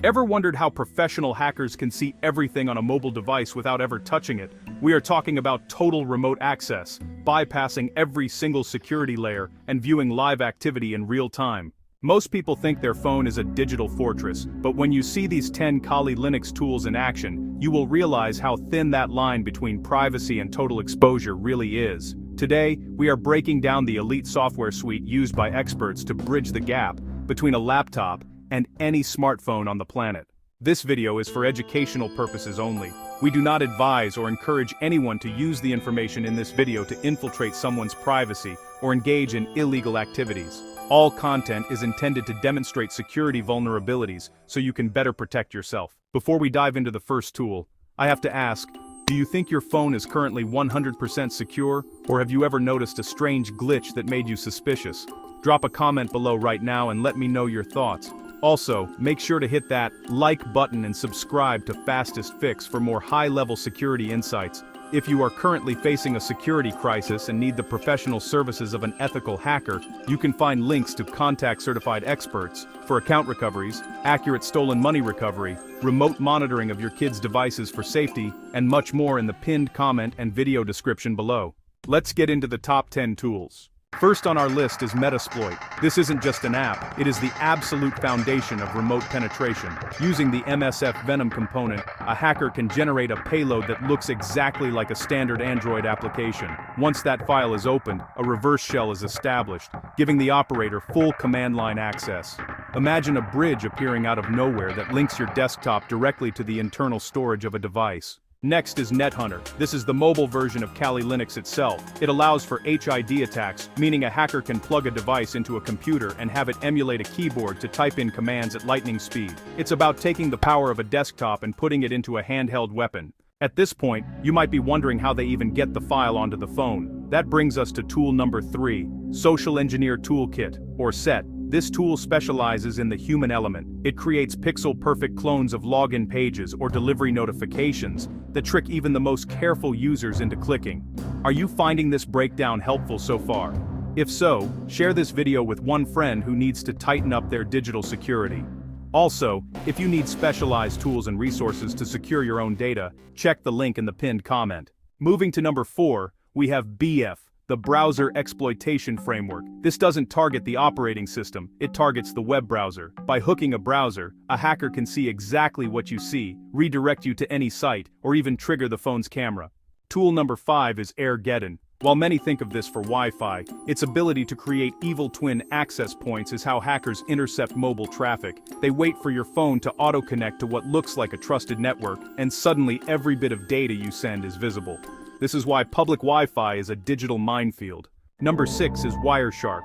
Ever wondered how professional hackers can see everything on a mobile device without ever touching it? We are talking about total remote access, bypassing every single security layer and viewing live activity in real time. Most people think their phone is a digital fortress, but when you see these 10 Kali Linux tools in action, you will realize how thin that line between privacy and total exposure really is. Today, we are breaking down the elite software suite used by experts to bridge the gap between a laptop and any smartphone on the planet. This video is for educational purposes only. We do not advise or encourage anyone to use the information in this video to infiltrate someone's privacy or engage in illegal activities. All content is intended to demonstrate security vulnerabilities so you can better protect yourself. Before we dive into the first tool, I have to ask, do you think your phone is currently 100% secure, or have you ever noticed a strange glitch that made you suspicious? Drop a comment below right now and let me know your thoughts. Also, make sure to hit that like button and subscribe to Fastest Fix for more high-level security insights. If you are currently facing a security crisis and need the professional services of an ethical hacker, you can find links to contact certified experts for account recoveries, accurate stolen money recovery, remote monitoring of your kids' devices for safety, and much more in the pinned comment and video description below. Let's get into the top 10 tools. First on our list is Metasploit. This isn't just an app, it is the absolute foundation of remote penetration. Using the MSF Venom component, a hacker can generate a payload that looks exactly like a standard Android application. Once that file is opened, a reverse shell is established, giving the operator full command line access. Imagine a bridge appearing out of nowhere that links your desktop directly to the internal storage of a device. Next is NetHunter. This is the mobile version of Kali Linux itself. It allows for HID attacks, meaning a hacker can plug a device into a computer and have it emulate a keyboard to type in commands at lightning speed. It's about taking the power of a desktop and putting it into a handheld weapon. At this point, you might be wondering how they even get the file onto the phone. That brings us to tool number 3, Social Engineer Toolkit, or SET. This tool specializes in the human element. It creates pixel-perfect clones of login pages or delivery notifications that trick even the most careful users into clicking. Are you finding this breakdown helpful so far? If so, share this video with one friend who needs to tighten up their digital security. Also, if you need specialized tools and resources to secure your own data, check the link in the pinned comment. Moving to number 4, we have BF. The Browser Exploitation Framework. This doesn't target the operating system, it targets the web browser. By hooking a browser, a hacker can see exactly what you see, redirect you to any site, or even trigger the phone's camera. Tool number 5 is AirGeddon. While many think of this for Wi-Fi, its ability to create evil twin access points is how hackers intercept mobile traffic. They wait for your phone to auto-connect to what looks like a trusted network, and suddenly every bit of data you send is visible. This is why public Wi-Fi is a digital minefield. Number 6 is Wireshark.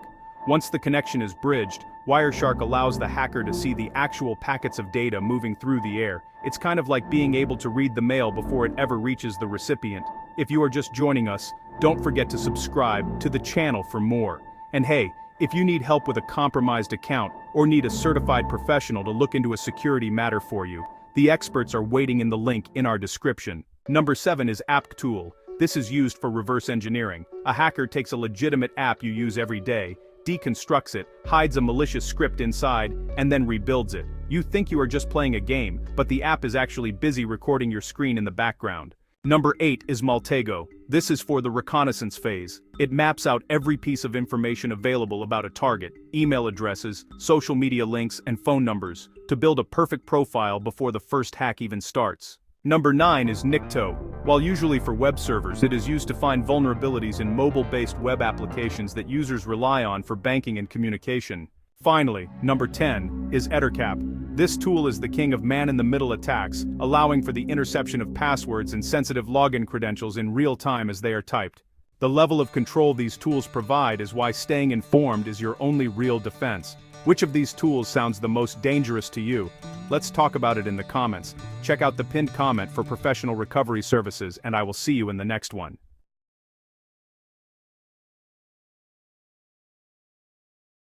Once the connection is bridged, Wireshark allows the hacker to see the actual packets of data moving through the air. It's kind of like being able to read the mail before it ever reaches the recipient. If you are just joining us, don't forget to subscribe to the channel for more. And hey, if you need help with a compromised account or need a certified professional to look into a security matter for you, the experts are waiting in the link in our description. Number 7 is AppTool. This is used for reverse engineering. A hacker takes a legitimate app you use every day, deconstructs it, hides a malicious script inside, and then rebuilds it. You think you are just playing a game, but the app is actually busy recording your screen in the background. Number 8 is Maltego. This is for the reconnaissance phase. It maps out every piece of information available about a target, email addresses, social media links, and phone numbers, to build a perfect profile before the first hack even starts. Number 9 is Nikto. While usually for web servers, it is used to find vulnerabilities in mobile-based web applications that users rely on for banking and communication. Finally, number 10 is Ettercap. This tool is the king of man-in-the-middle attacks, allowing for the interception of passwords and sensitive login credentials in real time as they are typed. The level of control these tools provide is why staying informed is your only real defense. Which of these tools sounds the most dangerous to you? Let's talk about it in the comments. Check out the pinned comment for professional recovery services, and I will see you in the next one.